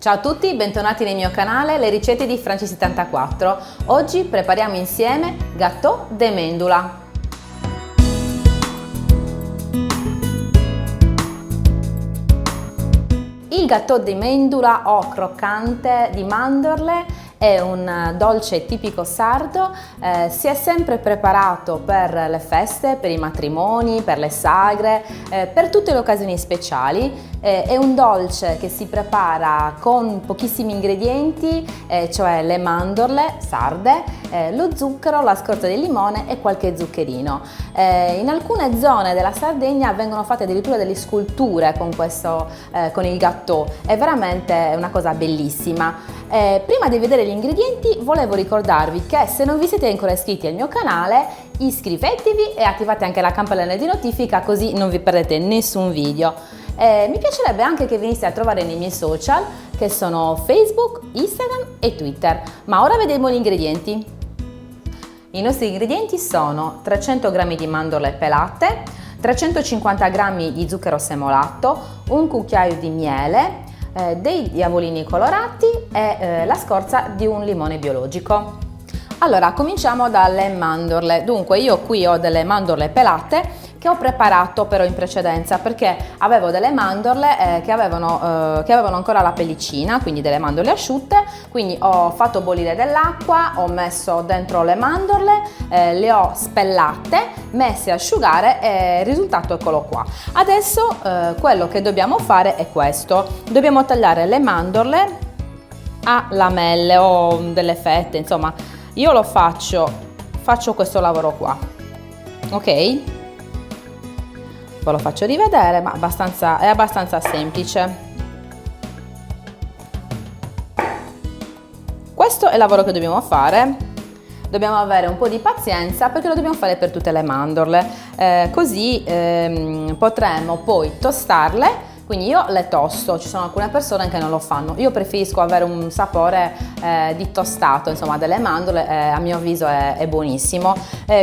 Ciao a tutti, bentornati nel mio canale Le ricette di Franci74. Oggi prepariamo insieme gâteau de mendula. Il gâteau di mendula o croccante di mandorle è un dolce tipico sardo, si è sempre preparato per le feste, per i matrimoni, per le sagre, per tutte le occasioni speciali. È un dolce che si prepara con pochissimi ingredienti, cioè le mandorle sarde, lo zucchero, la scorza di limone e qualche zuccherino. In alcune zone della Sardegna vengono fatte addirittura delle sculture con il gâteau, è veramente una cosa bellissima. Prima di vedere gli ingredienti volevo ricordarvi che se non vi siete ancora iscritti al mio canale iscrivetevi e attivate anche la campanella di notifica così non vi perdete nessun video. Mi piacerebbe anche che veniste a trovare nei miei social che sono Facebook, Instagram e Twitter. Ma ora vediamo gli ingredienti. I nostri ingredienti sono 300 g di mandorle pelate, 350 g di zucchero semolato, un cucchiaio di miele, dei diavolini colorati e la scorza di un limone biologico. Allora, cominciamo dalle mandorle. Dunque, io qui ho delle mandorle pelate che ho preparato però in precedenza perché avevo delle mandorle che avevano ancora la pellicina, quindi delle mandorle asciutte, quindi ho fatto bollire dell'acqua, ho messo dentro le mandorle, le ho spellate, messe a asciugare e il risultato eccolo qua. Adesso quello che dobbiamo fare è questo: dobbiamo tagliare le mandorle a lamelle o delle fette, insomma io lo faccio questo lavoro qua, ok? Ve lo faccio rivedere, ma è abbastanza semplice. Questo è il lavoro che dobbiamo fare. Dobbiamo avere un po' di pazienza perché lo dobbiamo fare per tutte le mandorle, così potremo poi tostarle. Quindi io le tosto, ci sono alcune persone che non lo fanno, io preferisco avere un sapore di tostato, insomma, delle mandorle, a mio avviso è buonissimo.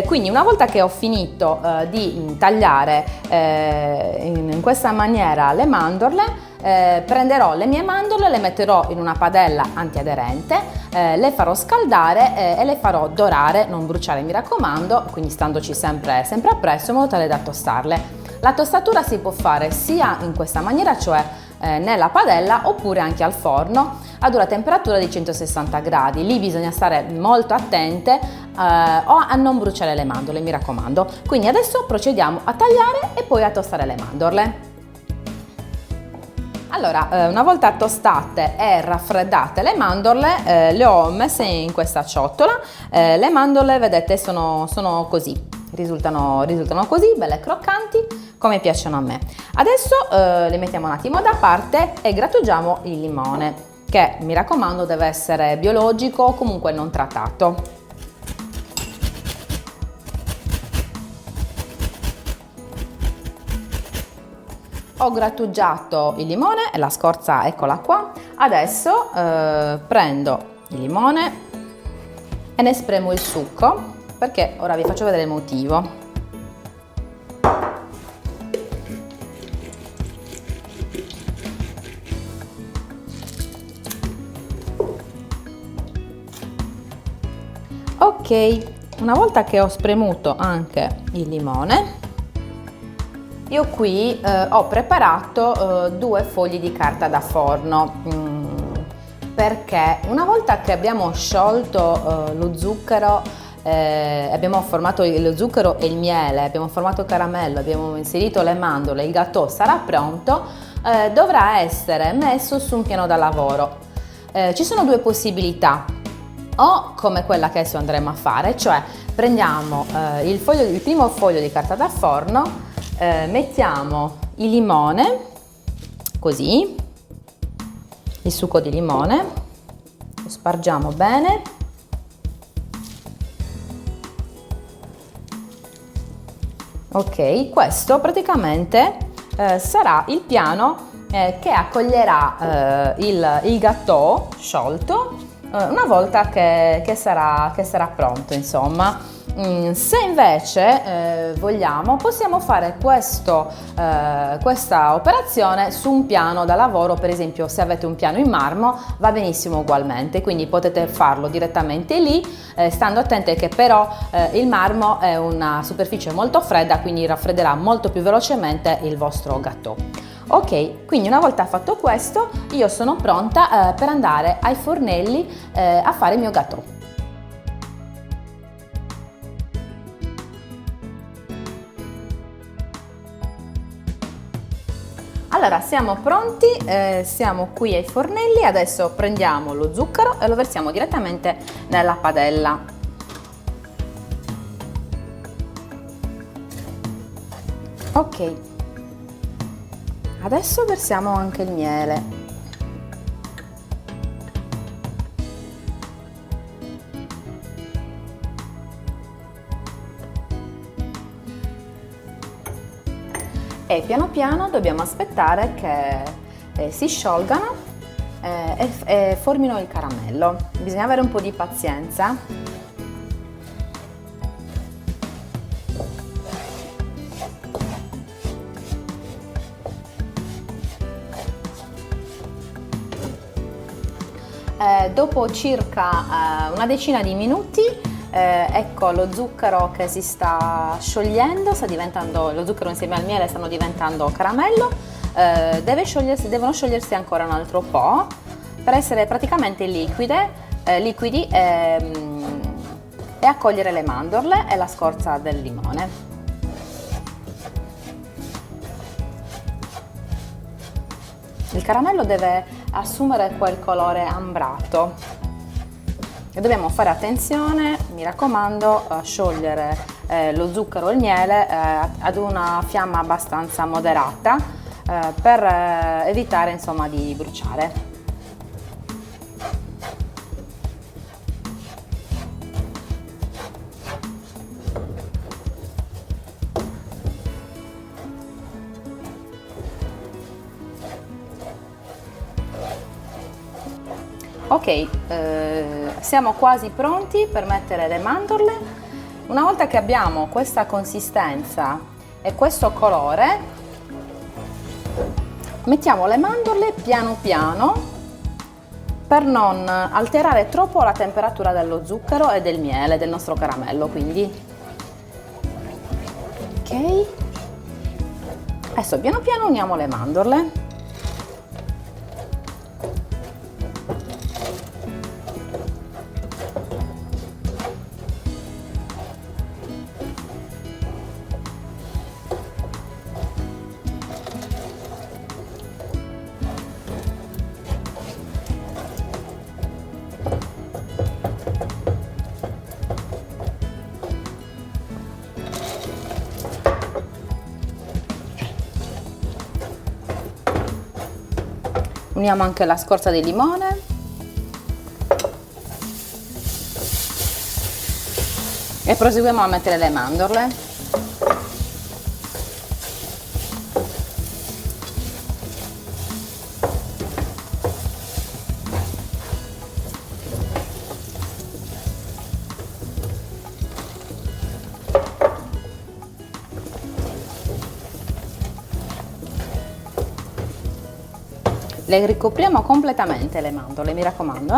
Quindi una volta che ho finito di tagliare in questa maniera le mandorle, prenderò le mie mandorle, le metterò in una padella antiaderente, le farò scaldare e le farò dorare, non bruciare mi raccomando, quindi standoci sempre appresso in modo tale da tostarle. La tostatura si può fare sia in questa maniera, cioè nella padella, oppure anche al forno ad una temperatura di 160 gradi. Lì bisogna stare molto attente a non bruciare le mandorle, mi raccomando. Quindi adesso procediamo a tagliare e poi a tostare le mandorle. Allora, una volta tostate e raffreddate le mandorle, le ho messe in questa ciotola. Le mandorle, vedete, sono così, risultano così, belle croccanti, come piacciono a me. Adesso le mettiamo un attimo da parte e grattugiamo il limone, che mi raccomando deve essere biologico o comunque non trattato. Ho grattugiato il limone e la scorza eccola qua. Adesso prendo il limone e ne spremo il succo, perché ora vi faccio vedere il motivo. Ok, una volta che ho spremuto anche il limone, io qui ho preparato 2 fogli di carta da forno, perché una volta che abbiamo sciolto lo zucchero, abbiamo formato lo zucchero e il miele, abbiamo formato il caramello, abbiamo inserito le mandorle, il gâteau sarà pronto, dovrà essere messo su un piano da lavoro. Ci sono 2 possibilità, o come quella che adesso andremo a fare, cioè prendiamo il primo foglio di carta da forno, mettiamo il limone, così, il succo di limone, lo spargiamo bene, ok, questo praticamente sarà il piano che accoglierà il gâteau sciolto una volta che sarà pronto, insomma. Se invece vogliamo, possiamo fare questa operazione su un piano da lavoro, per esempio se avete un piano in marmo va benissimo ugualmente, quindi potete farlo direttamente lì, stando attenti che però il marmo è una superficie molto fredda, quindi raffredderà molto più velocemente il vostro gâteau. Ok, quindi una volta fatto questo io sono pronta per andare ai fornelli a fare il mio gâteau. Allora, siamo pronti, siamo qui ai fornelli, adesso prendiamo lo zucchero e lo versiamo direttamente nella padella. Ok, adesso versiamo anche il miele. E piano piano dobbiamo aspettare che si sciolgano e formino il caramello. Bisogna avere un po' di pazienza. Dopo circa una decina di minuti ecco lo zucchero che si sta sciogliendo, lo zucchero insieme al miele stanno diventando caramello, devono sciogliersi ancora un altro po' per essere praticamente liquidi e accogliere le mandorle e la scorza del limone. Il caramello deve assumere quel colore ambrato. E dobbiamo fare attenzione, mi raccomando, a sciogliere lo zucchero e il miele ad una fiamma abbastanza moderata per evitare insomma di bruciare. Ok, siamo quasi pronti per mettere le mandorle. Una volta che abbiamo questa consistenza e questo colore, mettiamo le mandorle piano piano per non alterare troppo la temperatura dello zucchero e del miele, del nostro caramello, quindi. Ok, adesso piano piano uniamo le mandorle. Uniamo anche la scorza di limone. E proseguiamo a mettere le mandorle. Le ricopriamo completamente le mandorle, mi raccomando,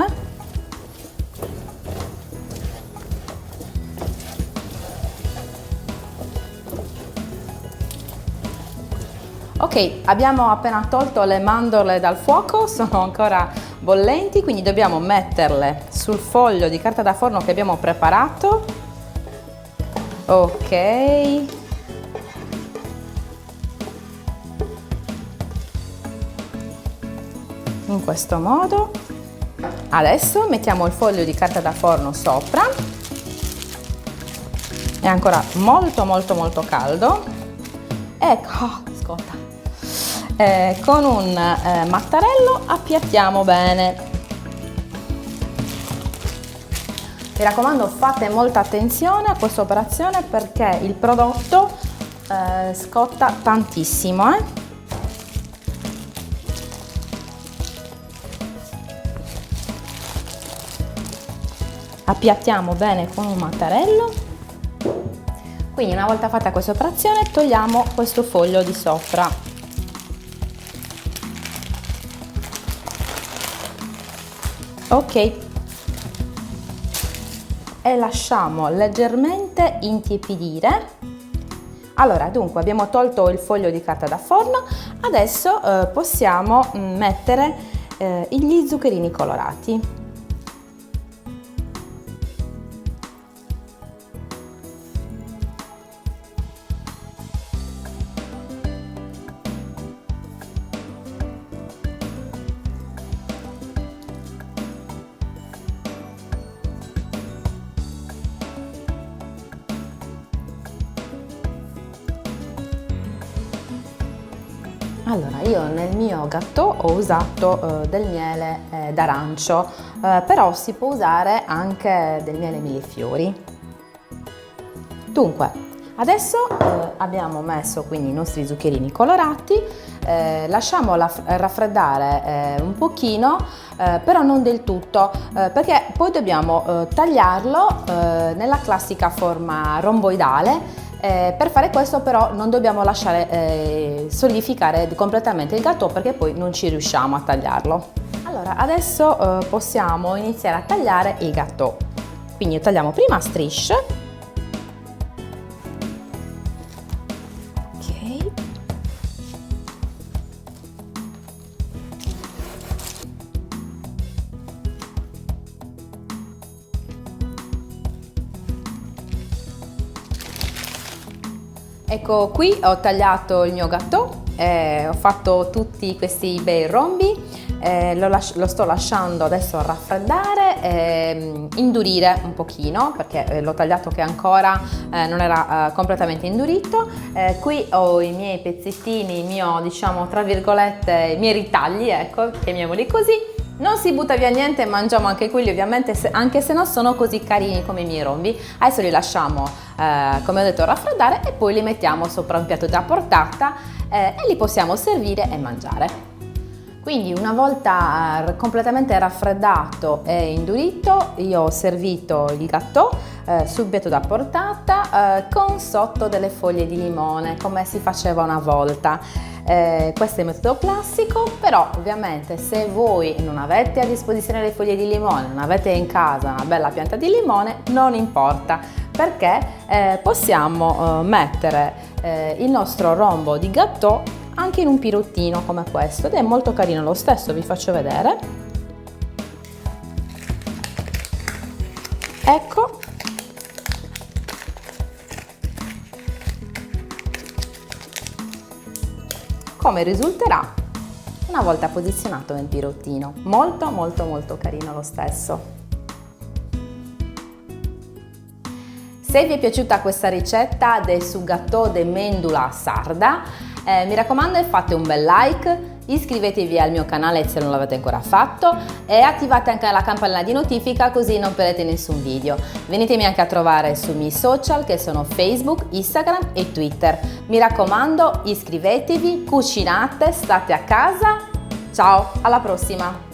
Ok, abbiamo appena tolto le mandorle dal fuoco, sono ancora bollenti, quindi dobbiamo metterle sul foglio di carta da forno che abbiamo preparato. Ok. In questo modo. Adesso mettiamo il foglio di carta da forno sopra, è ancora molto caldo. Ecco, scotta. Con un mattarello appiattiamo bene. Mi raccomando, fate molta attenzione a questa operazione perché il prodotto scotta tantissimo. Appiattiamo bene con un mattarello. Quindi una volta fatta questa operazione togliamo questo foglio di sopra. Ok, e lasciamo leggermente intiepidire. Allora, dunque abbiamo tolto il foglio di carta da forno, adesso possiamo mettere gli zuccherini colorati. Allora, io nel mio gâteau ho usato del miele d'arancio, però si può usare anche del miele millefiori. Dunque, adesso abbiamo messo quindi i nostri zuccherini colorati, lasciamo raffreddare un pochino, però non del tutto, perché poi dobbiamo tagliarlo nella classica forma romboidale. Per fare questo però non dobbiamo lasciare solidificare completamente il gâteau, perché poi non ci riusciamo a tagliarlo. Allora, adesso possiamo iniziare a tagliare il gâteau. Quindi tagliamo prima a strisce. Ok. Ecco, qui ho tagliato il mio gâteau, ho fatto tutti questi bei rombi, lo sto lasciando adesso raffreddare e indurire un pochino, perché l'ho tagliato che ancora non era completamente indurito. Qui ho i miei pezzettini, il mio, diciamo, tra virgolette, i miei ritagli, ecco, chiamiamoli così. Non si butta via niente, mangiamo anche quelli ovviamente, anche se non sono così carini come i miei rombi. Adesso li lasciamo, come ho detto, raffreddare e poi li mettiamo sopra un piatto da portata e li possiamo servire e mangiare. Quindi una volta completamente raffreddato e indurito, io ho servito il gâteau sul piatto da portata con sotto delle foglie di limone, come si faceva una volta. Questo è il metodo classico, però ovviamente se voi non avete a disposizione le foglie di limone, non avete in casa una bella pianta di limone, non importa, perché possiamo mettere il nostro rombo di gâteau anche in un pirottino come questo, ed è molto carino lo stesso. Vi faccio vedere. Ecco. Come risulterà una volta posizionato nel pirottino. Molto molto molto carino lo stesso. Se vi è piaciuta questa ricetta del gâteau de mendula sarda, mi raccomando fate un bel like, iscrivetevi al mio canale se non l'avete ancora fatto e attivate anche la campanella di notifica, così non perdete nessun video. Venitemi anche a trovare sui miei social, che sono Facebook, Instagram e Twitter. Mi raccomando, iscrivetevi, cucinate, state a casa. Ciao, alla prossima!